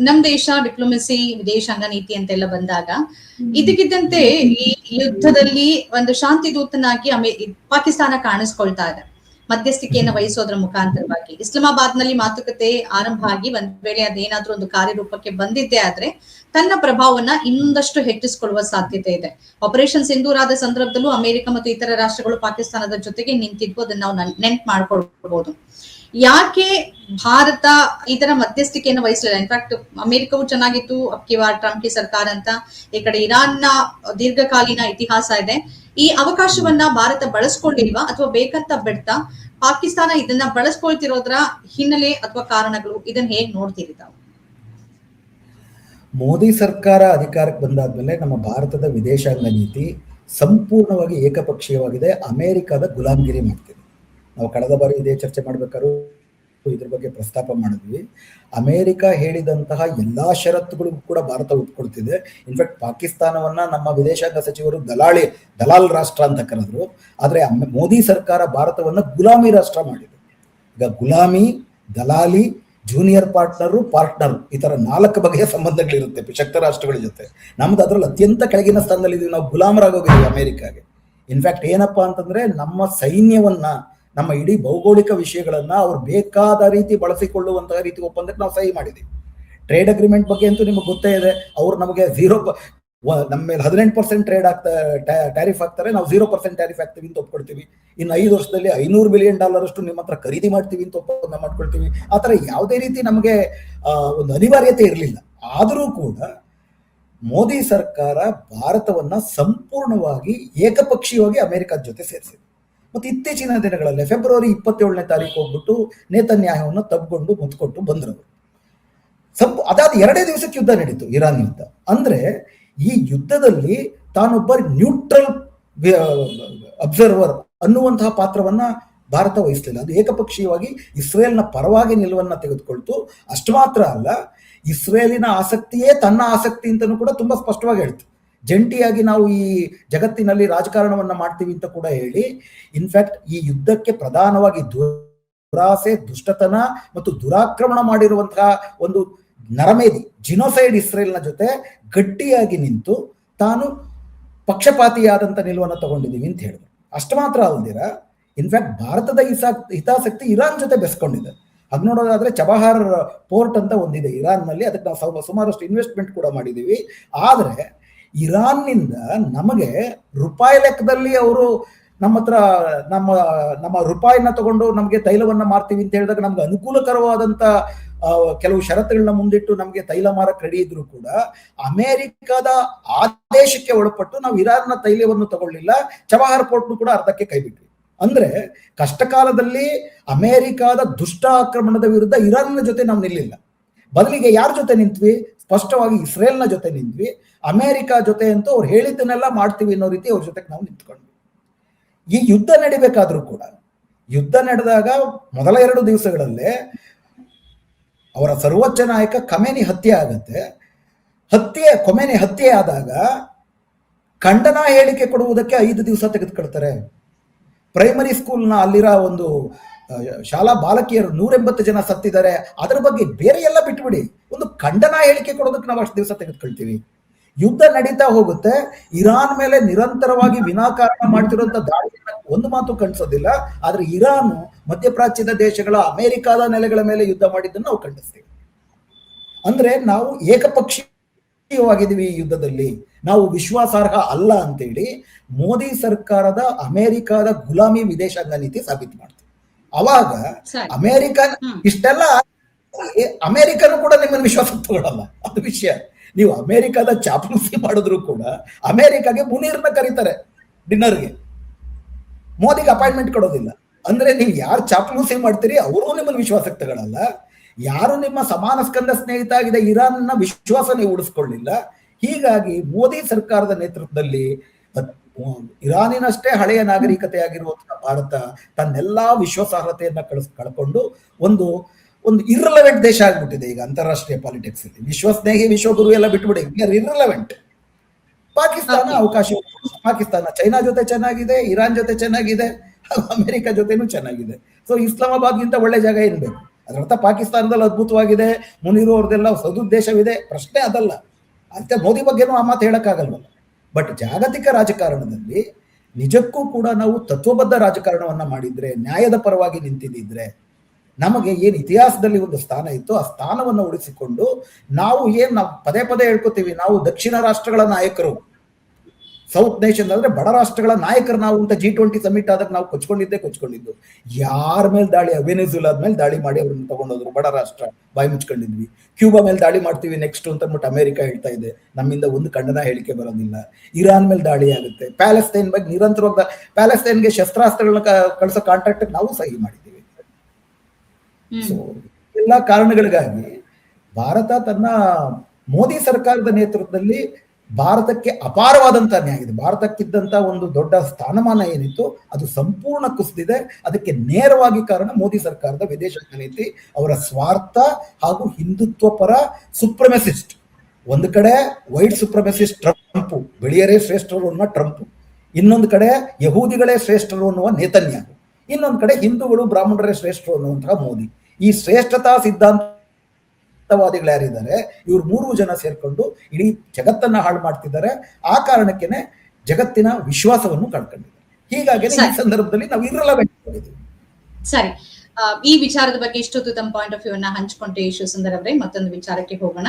ನಮ್ ದೇಶ ಡಿಪ್ಲೊಮೆಸಿ, ವಿದೇಶಾಂಗ ನೀತಿ ಅಂತೆಲ್ಲ ಬಂದಾಗ ಇದಕ್ಕಿದ್ದಂತೆ ಈ ಯುದ್ಧದಲ್ಲಿ ಒಂದು ಶಾಂತಿ ದೂತನಾಗಿ ಪಾಕಿಸ್ತಾನ ಕಾಣಿಸ್ಕೊಳ್ತಾ ಇದೆ, ಮಧ್ಯಸ್ಥಿಕೆಯನ್ನು ವಹಿಸೋದ್ರ ಮುಖಾಂತರವಾಗಿ. ಇಸ್ಲಾಮಾಬಾದ್ ನಲ್ಲಿ ಮಾತುಕತೆ ಆರಂಭ ಆಗಿ ಒಂದ್ ವೇಳೆ ಅದೇನಾದ್ರೂ ಒಂದು ಕಾರ್ಯರೂಪಕ್ಕೆ ಬಂದಿದ್ದೇ ಆದ್ರೆ ತನ್ನ ಪ್ರಭಾವವನ್ನ ಇನ್ನೊಂದಷ್ಟು ಹೆಚ್ಚಿಸಿಕೊಳ್ಳುವ ಸಾಧ್ಯತೆ ಇದೆ. ಆಪರೇಷನ್ ಸಿಂಧೂರ್ ಆದ ಸಂದರ್ಭದಲ್ಲೂ ಅಮೆರಿಕ ಮತ್ತು ಇತರ ರಾಷ್ಟ್ರಗಳು ಪಾಕಿಸ್ತಾನದ ಜೊತೆಗೆ ನಿಂತಿದ್ವು, ಅದನ್ನ ನಾವು ನೆನ್ಪ್ ಮಾಡ್ಕೊಳ್ಬಹುದು. ಯಾಕೆ ಭಾರತ ಈ ತರ ಮಧ್ಯಸ್ಥಿಕೆಯನ್ನು ವಹಿಸಲಿಲ್ಲ? ಇನ್ಫ್ಯಾಕ್ಟ್ ಅಮೆರಿಕವು ಚೆನ್ನಾಗಿತ್ತು, ಅಬ್ಕಿವಾರ್ ಟ್ರಂಪ್ ಕಿ ಸರ್ಕಾರ ಅಂತ. ಈ ಕಡೆ ಇರಾನ್ನ ದೀರ್ಘಕಾಲೀನ ಇತಿಹಾಸ ಇದೆ. ಈ ಅವಕಾಶವನ್ನ ಭಾರತ ಬಳಸ್ಕೊಂಡಿಲ್ವಾ ಅಥವಾ ಬೇಕಂತ ಬಿಡ್ತಾ? ಪಾಕಿಸ್ತಾನ ಇದನ್ನ ಬಳಸ್ಕೊಳ್ತಿರೋದ್ರ ಹಿನ್ನೆಲೆ ಅಥವಾ ಕಾರಣಗಳು, ಇದನ್ನ ಹೇಗ್ ನೋಡ್ತೀರಿ ತಾವು? ಮೋದಿ ಸರ್ಕಾರ ಅಧಿಕಾರಕ್ಕೆ ಬಂದಾದ್ಮೇಲೆ ನಮ್ಮ ಭಾರತದ ವಿದೇಶಾಂಗ ನೀತಿ ಸಂಪೂರ್ಣವಾಗಿ ಏಕಪಕ್ಷೀಯವಾಗಿದೆ, ಅಮೆರಿಕದ ಗುಲಾಮಗಿರಿ ಮಾಡ್ತಿದೆ. ನಾವು ಕಳೆದ ಬಾರಿ ಇದೇ ಚರ್ಚೆ ಮಾಡ್ಬೇಕಾದ್ರೂ ಇದ್ರ ಬಗ್ಗೆ ಪ್ರಸ್ತಾಪ ಮಾಡಿದ್ವಿ. ಅಮೆರಿಕ ಹೇಳಿದಂತಹ ಎಲ್ಲಾ ಷರತ್ತುಗಳಿಗೂ ಕೂಡ ಭಾರತ ಒಪ್ಕೊಳ್ತಿದೆ. ಇನ್ಫ್ಯಾಕ್ಟ್ ಪಾಕಿಸ್ತಾನವನ್ನ ನಮ್ಮ ವಿದೇಶಾಂಗ ಸಚಿವರು ದಲಾಲ್ ರಾಷ್ಟ್ರ ಅಂತ ಕರೆದ್ರು. ಆದ್ರೆ ಮೋದಿ ಸರ್ಕಾರ ಭಾರತವನ್ನ ಗುಲಾಮಿ ರಾಷ್ಟ್ರ ಮಾಡಿದೆ. ಈಗ ಗುಲಾಮಿ, ದಲಾಲಿ, ಜೂನಿಯರ್ ಪಾರ್ಟ್ನರ್ ಈ ತರ 4 ಬಗೆಯ ಸಂಬಂಧಗಳಿರುತ್ತೆ ಶಕ್ತ ರಾಷ್ಟ್ರಗಳ ಜೊತೆ. ನಮ್ದು ಅದ್ರಲ್ಲಿ ಅತ್ಯಂತ ಕೆಳಗಿನ ಸ್ಥಾನದಲ್ಲಿ ಇದೀವಿ, ನಾವು ಗುಲಾಮರಾಗೋಗಿದ್ದೀವಿ ಅಮೆರಿಕಾಗೆ. ಇನ್ಫ್ಯಾಕ್ಟ್ ಏನಪ್ಪಾ ಅಂತಂದ್ರೆ ನಮ್ಮ ಸೈನ್ಯವನ್ನ, ನಮ್ಮ ಇಡೀ ಭೌಗೋಳಿಕ ವಿಷಯಗಳನ್ನ ಅವ್ರು ಬೇಕಾದ ರೀತಿ ಬಳಸಿಕೊಳ್ಳುವಂತಹ ರೀತಿ ಒಪ್ಪಂದಕ್ಕೆ ನಾವು ಸಹಿ ಮಾಡಿದ್ದೀವಿ. ಟ್ರೇಡ್ ಅಗ್ರಿಮೆಂಟ್ ಬಗ್ಗೆ ಅಂತೂ ನಿಮಗೆ ಗೊತ್ತೇ ಇದೆ. ಅವ್ರು ನಮಗೆ ನಮ್ಮ ಮೇಲೆ 18% ಟ್ಯಾರಿಫ್ ಹಾಕ್ತಾರೆ, ನಾವು 0% ಟ್ಯಾರಿಫ್ ಹಾಕ್ತೀವಿ ಅಂತ ಒಪ್ಕೊಳ್ತೀವಿ. ಇನ್ನು 5 ವರ್ಷದಲ್ಲಿ $500 ಬಿಲಿಯನ್ ಅಷ್ಟು ನಿಮ್ಮ ಹತ್ರ ಖರೀದಿ ಮಾಡ್ತೀವಿ ಅಂತ ಒಪ್ಪಂದ ಮಾಡ್ಕೊಳ್ತೀವಿ. ಆ ಥರ ಯಾವುದೇ ರೀತಿ ನಮಗೆ ಒಂದು ಅನಿವಾರ್ಯತೆ ಇರಲಿಲ್ಲ. ಆದರೂ ಕೂಡ ಮೋದಿ ಸರ್ಕಾರ ಭಾರತವನ್ನ ಸಂಪೂರ್ಣವಾಗಿ ಏಕಪಕ್ಷೀಯವಾಗಿ ಅಮೆರಿಕದ ಜೊತೆ ಸೇರಿಸಿದೆ. ಮತ್ತೆ ಇತ್ತೀಚಿನ ದಿನಗಳಲ್ಲಿ ಫೆಬ್ರವರಿ 27ನೇ ತಾರೀಕು ಹೋಗ್ಬಿಟ್ಟು ನೇತನ್ಯಾಹುವನ್ನು ತಬ್ಕೊಂಡು ಮುತ್ಕೊಟ್ಟು ಬಂದ್ರು. ಅದಾದ 2 ದಿವಸಕ್ಕೆ ಯುದ್ಧ ನಡೀತು, ಇರಾನ್ ಯುದ್ಧ. ಅಂದ್ರೆ ಈ ಯುದ್ಧದಲ್ಲಿ ತಾನೊಬ್ಬ ನ್ಯೂಟ್ರಲ್ ಅಬ್ಸರ್ವರ್ ಅನ್ನುವಂತಹ ಪಾತ್ರವನ್ನ ಭಾರತ ವಹಿಸಲಿಲ್ಲ. ಅದು ಏಕಪಕ್ಷೀಯವಾಗಿ ಇಸ್ರೇಲ್ನ ಪರವಾಗಿ ನಿಲುವನ್ನ ತೆಗೆದುಕೊಳ್ತು. ಅಷ್ಟು ಮಾತ್ರ ಅಲ್ಲ, ಇಸ್ರೇಲಿನ ಆಸಕ್ತಿಯೇ ತನ್ನ ಆಸಕ್ತಿ ಅಂತಲೂ ಕೂಡ ತುಂಬಾ ಸ್ಪಷ್ಟವಾಗಿ ಹೇಳ್ತು. ಜಂಟಿಯಾಗಿ ನಾವು ಈ ಜಗತ್ತಿನಲ್ಲಿ ರಾಜಕಾರಣವನ್ನ ಮಾಡ್ತೀವಿ ಅಂತ ಕೂಡ ಹೇಳಿ, ಇನ್ಫ್ಯಾಕ್ಟ್ ಈ ಯುದ್ಧಕ್ಕೆ ಪ್ರಧಾನವಾಗಿ ದುರಾಸೆ, ದುಷ್ಟತನ ಮತ್ತು ದುರಾಕ್ರಮಣ ಮಾಡಿರುವಂತಹ ಒಂದು ನರಮೇಧಿ ಜಿನೋಸೈಡ್ ಇಸ್ರೇಲ್ನ ಜೊತೆ ಗಟ್ಟಿಯಾಗಿ ನಿಂತು ತಾನು ಪಕ್ಷಪಾತಿಯಾದಂಥ ನಿಲುವನ್ನು ತಗೊಂಡಿದ್ದೀವಿ ಅಂತ ಹೇಳಿದ್ರು. ಅಷ್ಟು ಮಾತ್ರ ಅಲ್ದಿರ ಇನ್ಫ್ಯಾಕ್ಟ್ ಭಾರತದ ಹಿತಾಸಕ್ತಿ ಇರಾನ್ ಜೊತೆ ಬೆಸ್ಕೊಂಡಿದೆ. ಅದು ನೋಡೋದಾದ್ರೆ ಚಬಹಾರ್ ಪೋರ್ಟ್ ಅಂತ ಒಂದಿದೆ ಇರಾನ್ನಲ್ಲಿ, ಅದಕ್ಕೆ ನಾವು ಸುಮಾರಷ್ಟು ಇನ್ವೆಸ್ಟ್ಮೆಂಟ್ ಕೂಡ ಮಾಡಿದ್ದೀವಿ. ಆದರೆ ಇರಾನ್ನಿಂದ ನಮಗೆ ರೂಪಾಯಿ ಲೆಕ್ಕದಲ್ಲಿ ಅವರು ನಮ್ಮ ಹತ್ರ ನಮ್ಮ ರೂಪಾಯಿನ ತಗೊಂಡು ನಮಗೆ ತೈಲವನ್ನ ಮಾರ್ತೀವಿ ಅಂತ ಹೇಳಿದಾಗ ನಮ್ಗೆ ಅನುಕೂಲಕರವಾದಂತ ಕೆಲವು ಷರತ್ತುಗಳನ್ನ ಮುಂದಿಟ್ಟು ನಮಗೆ ತೈಲ ಮಾರಕ್ಕೆ ರೆಡಿ ಇದ್ರು ಕೂಡ ಅಮೆರಿಕದ ಆದೇಶಕ್ಕೆ ಒಳಪಟ್ಟು ನಾವು ಇರಾನ್ನ ತೈಲವನ್ನು ತಗೊಳ್ಳಿಲ್ಲ. ಚಬಹಾರ್ ಪೋರ್ಟ್ನು ಕೂಡ ಅರ್ಧಕ್ಕೆ ಕೈಬಿಟ್ವಿ. ಅಂದ್ರೆ ಕಷ್ಟಕಾಲದಲ್ಲಿ ಅಮೆರಿಕದ ದುಷ್ಟ ಆಕ್ರಮಣದ ವಿರುದ್ಧ ಇರಾನ್ನ ಜೊತೆ ನಾವು ನಿಲ್ಲಿಲ್ಲ. ಬದಲಿಗೆ ಯಾರ ಜೊತೆ ನಿಂತ್ವಿ? ಸ್ಪಷ್ಟವಾಗಿ ಇಸ್ರೇಲ್ನ ಜೊತೆ ನಿಂತ್ವಿ. ಅಮೆರಿಕ ಜೊತೆ ಅಂತೂ ಅವ್ರು ಹೇಳಿದ್ದನ್ನೆಲ್ಲ ಮಾಡ್ತೀವಿ ಅನ್ನೋ ರೀತಿ ಅವ್ರ ಜೊತೆಗೆ ನಾವು ನಿಂತ್ಕೊಂಡ್ವಿ. ಈ ಯುದ್ಧ ನಡಿಬೇಕಾದ್ರೂ ಕೂಡ, ಯುದ್ಧ ನಡೆದಾಗ ಮೊದಲ 2 ದಿವಸಗಳಲ್ಲೇ ಅವರ ಸರ್ವೋಚ್ಚ ನಾಯಕ ಖಮೇನಿ ಹತ್ಯೆ ಆಗತ್ತೆ. ಖೊಮೇನಿ ಹತ್ಯೆ ಆದಾಗ ಖಂಡನಾ ಹೇಳಿಕೆ ಕೊಡುವುದಕ್ಕೆ 5 ದಿವಸ ತೆಗೆದುಕೊಳ್ತಾರೆ. ಪ್ರೈಮರಿ ಸ್ಕೂಲ್ನ ಅಲ್ಲಿರೋ ಒಂದು ಶಾಲಾ ಬಾಲಕಿಯರು 180 ಜನ ಸತ್ತಿದ್ದಾರೆ, ಅದರ ಬಗ್ಗೆ ಬೇರೆ ಎಲ್ಲ ಬಿಟ್ಬಿಡಿ, ಒಂದು ಖಂಡನಾ ಹೇಳಿಕೆ ಕೊಡೋದಕ್ಕೆ ನಾವು ಅಷ್ಟು ದಿವಸ ತೆಗೆದುಕೊಳ್ತೀವಿ. ಯುದ್ಧ ನಡೀತಾ ಹೋಗುತ್ತೆ. ಇರಾನ್ ಮೇಲೆ ನಿರಂತರವಾಗಿ ವಿನಾಕಾರಣ ಮಾಡ್ತಿರುವಂತ ದಾಳಿಯನ್ನ ಒಂದು ಮಾತು ಖಂಡಿಸೋದಿಲ್ಲ. ಆದ್ರೆ ಇರಾನ್ ಮಧ್ಯಪ್ರಾಚ್ಯದ ದೇಶಗಳ ಅಮೆರಿಕಾದ ನೆಲೆಗಳ ಮೇಲೆ ಯುದ್ಧ ಮಾಡಿದ್ದನ್ನು ನಾವು ಖಂಡಿಸ್ತೀವಿ. ಅಂದ್ರೆ ನಾವು ಏಕಪಕ್ಷೀಯವಾಗಿದ್ದೀವಿ ಈ ಯುದ್ಧದಲ್ಲಿ, ನಾವು ವಿಶ್ವಾಸಾರ್ಹ ಅಲ್ಲ ಅಂತೇಳಿ ಮೋದಿ ಸರ್ಕಾರದ ಅಮೆರಿಕಾದ ಗುಲಾಮಿ ವಿದೇಶಾಂಗ ನೀತಿ ಸಾಬೀತು ಮಾಡ್ತೀವಿ. ಅವಾಗ ಅಮೆರಿಕ ಇಷ್ಟೆಲ್ಲ ಅಮೆರಿಕನು ಕೂಡ ನಿಮ್ಮನ್ನು ವಿಶ್ವಾಸ ತಗೊಳ್ಳಲ್ಲ. ಅದು ವಿಷಯ. ನೀವು ಅಮೆರಿಕದ ಚಾಪಲೂಸಿ ಮಾಡಿದ್ರು ಕೂಡ ಅಮೆರಿಕಾಗೆ ಮುನೀರ್ನ ಕರೀತಾರೆ ಡಿನ್ನರ್ಗೆ, ಮೋದಿಗೆ ಅಪಾಯಿಂಟ್ಮೆಂಟ್ ಕೊಡೋದಿಲ್ಲ. ಅಂದ್ರೆ ನೀವು ಯಾರು ಚಾಪಲೂಸಿ ಮಾಡ್ತೀರಿ ಅವರು ನಿಮ್ಮನ್ನು ವಿಶ್ವಾಸಕ್ಕೆ ತಗೊಳ್ಳಲ್ಲ. ಯಾರು ನಿಮ್ಮ ಸಮಾನ ಸ್ಕಂದ ಸ್ನೇಹಿತ ಆಗಿದೆ ಇರಾನ್ನ ವಿಶ್ವಾಸ ನೀವು ಉಳಿಸ್ಕೊಳ್ಳಿಲ್ಲ. ಹೀಗಾಗಿ ಮೋದಿ ಸರ್ಕಾರದ ನೇತೃತ್ವದಲ್ಲಿ ಇರಾನಿನಷ್ಟೇ ಹಳೆಯ ನಾಗರಿಕತೆ ಆಗಿರುವಂತಹ ಭಾರತ ತನ್ನೆಲ್ಲಾ ವಿಶ್ವಾಸಾರ್ಹತೆಯನ್ನ ಕಳ್ಕೊಂಡು ಒಂದು ಇರ್ರೆಲೆವೆಂಟ್ ದೇಶ ಆಗ್ಬಿಟ್ಟಿದೆ ಈಗ ಅಂತಾರಾಷ್ಟ್ರೀಯ ಪಾಲಿಟಿಕ್ಸ್ ಅಲ್ಲಿ. ವಿಶ್ವಸ್ನೇಹಿ, ವಿಶ್ವಗುರು ಎಲ್ಲ ಬಿಟ್ಬಿಡಿ, ಇರ್ರೆಲೆವೆಂಟ್. ಪಾಕಿಸ್ತಾನ ಚೈನಾ ಜೊತೆ ಚೆನ್ನಾಗಿದೆ, ಇರಾನ್ ಜೊತೆ ಚೆನ್ನಾಗಿದೆ, ಅಮೆರಿಕ ಜೊತೆನೂ ಚೆನ್ನಾಗಿದೆ. ಸೊ ಇಸ್ಲಾಮಾಬಾದ್ಗಿಂತ ಒಳ್ಳೆ ಜಾಗ ಏನ್ ಬೇಕು? ಅದರರ್ಥ ಪಾಕಿಸ್ತಾನದಲ್ಲಿ ಅದ್ಭುತವಾಗಿದೆ, ಮುನೀರು ಅವ್ರದ್ದೆಲ್ಲ ಸದುದ್ದೇಶವಿದೆ, ಪ್ರಶ್ನೆ ಅದಲ್ಲ. ಅಂತ ಮೋದಿ ಬಗ್ಗೆನೂ ಆ ಮಾತು ಹೇಳಕ್ಕಾಗಲ್ವಲ್ಲ. ಬಟ್ ಜಾಗತಿಕ ರಾಜಕಾರಣದಲ್ಲಿ ನಿಜಕ್ಕೂ ಕೂಡ ನಾವು ತತ್ವಬದ್ಧ ರಾಜಕಾರಣವನ್ನ ಮಾಡಿದ್ರೆ, ನ್ಯಾಯದ ಪರವಾಗಿ ನಿಂತಿದ್ದಿದ್ರೆ, ನಮಗೆ ಏನ್ ಇತಿಹಾಸದಲ್ಲಿ ಒಂದು ಸ್ಥಾನ ಇತ್ತು ಆ ಸ್ಥಾನವನ್ನು ಉಳಿಸಿಕೊಂಡು ನಾವು ಪದೇ ಪದೇ ಹೇಳ್ಕೊತೀವಿ, ನಾವು ದಕ್ಷಿಣ ರಾಷ್ಟ್ರಗಳ ನಾಯಕರು, ಸೌತ್ ನೇಷನ್ ಅಂದ್ರೆ ಬಡ ರಾಷ್ಟ್ರಗಳ ನಾಯಕರು ನಾವು ಅಂತ G20 ಸಮಿಟ್ ಆದಾಗ ನಾವು ಕೊಚ್ಕೊಂಡಿದ್ದು. ಯಾರ ಮೇಲೆ ದಾಳಿ, ವೆನೆಜುಲಾದ ಮೇಲೆ ದಾಳಿ ಮಾಡಿ ಅವ್ರನ್ನ ತಗೊಂಡೋದ್ರು, ಬಡ ರಾಷ್ಟ್ರ, ಬಾಯಿ ಮುಚ್ಕೊಂಡಿದ್ವಿ. ಕ್ಯೂಬಾ ಮೇಲೆ ದಾಳಿ ಮಾಡ್ತೀವಿ ನೆಕ್ಸ್ಟ್ ಅಂತ ಅಂದ್ಬಿಟ್ಟು ಅಮೆರಿಕ ಹೇಳ್ತಾ ಇದೆ, ನಮ್ಮಿಂದ ಒಂದು ಖಂಡನ ಹೇಳಿಕೆ ಬರೋದಿಲ್ಲ. ಇರಾನ್ ಮೇಲೆ ದಾಳಿ ಆಗುತ್ತೆ. ಪ್ಯಾಲೆಸ್ತೈನ್ ಬಗ್ಗೆ ನಿರಂತರವಾಗಿ ಪ್ಯಾಲೆಸ್ತೈನ್ಗೆ ಶಸ್ತ್ರಾಸ್ತ್ರಗಳನ್ನ ಕಳಿಸೋ ಕಾಂಟ್ರಾಕ್ಟ್ ನಾವು ಸಹಿ ಮಾಡಿದ್ದೀವಿ. ಸೊ ಎಲ್ಲ ಕಾರಣಗಳಿಗಾಗಿ ಭಾರತ ತನ್ನ ಮೋದಿ ಸರ್ಕಾರದ ನೇತೃತ್ವದಲ್ಲಿ ಭಾರತಕ್ಕೆ ಅಪಾರವಾದಂತ ನ್ಯಾಯ ಇದೆ. ಭಾರತಕ್ಕಿದ್ದಂತ ಒಂದು ದೊಡ್ಡ ಸ್ಥಾನಮಾನ ಏನಿತ್ತು ಅದು ಸಂಪೂರ್ಣ ಕುಸಿದಿದೆ. ಅದಕ್ಕೆ ನೇರವಾಗಿ ಕಾರಣ ಮೋದಿ ಸರ್ಕಾರದ ವಿದೇಶಾಂಗ ನೀತಿ, ಅವರ ಸ್ವಾರ್ಥ ಹಾಗೂ ಹಿಂದುತ್ವ ಪರ ಸುಪ್ರಮೆಸಿಸ್ಟ್. ಒಂದು ಕಡೆ ವೈಟ್ ಸುಪ್ರಮೆಸಿಸ್ಟ್ ಟ್ರಂಪ್, ಬಿಳಿಯರೇ ಶ್ರೇಷ್ಠರು ಅನ್ನುವ ಟ್ರಂಪ್, ಇನ್ನೊಂದು ಕಡೆ ಯಹೂದಿಗಳೇ ಶ್ರೇಷ್ಠರು ಅನ್ನುವ ನೇತನ್ಯಾಹು, ಇನ್ನೊಂದು ಕಡೆ ಹಿಂದೂಗಳು ಬ್ರಾಹ್ಮಣರೇ ಶ್ರೇಷ್ಠರು ಅನ್ನುವಂತಹ ಮೋದಿ. ಈ ಶ್ರೇಷ್ಠತಾ ಸಿದ್ಧಾಂತವಾದಿಗಳು ಯಾರಿದ್ದಾರೆ, ಇವ್ರು 3 ಜನ ಸೇರ್ಕೊಂಡು ಇಡೀ ಜಗತ್ತನ್ನ ಹಾಳು ಮಾಡ್ತಿದ್ದಾರೆ. ಆ ಕಾರಣಕ್ಕೇನೆ ಜಗತ್ತಿನ ವಿಶ್ವಾಸವನ್ನು ಕಳ್ಕೊಂಡಿದ್ದಾರೆ. ಹೀಗಾಗಿ ಈ ಸಂದರ್ಭದಲ್ಲಿ ನಾವು ಇರಲೇಬೇಕು. ಸರಿ, ಈ ವಿಚಾರದ ಬಗ್ಗೆ ಇಷ್ಟೊತ್ತು ತಮ್ಮ ಪಾಯಿಂಟ್ ಆಫ್ ವ್ಯೂ ಅನ್ನ ಹಂಚ್ಕೊಂಡ್ರೆ ಸುಂದರ್ ಅವರೇ, ಮತ್ತೊಂದು ವಿಚಾರಕ್ಕೆ ಹೋಗೋಣ.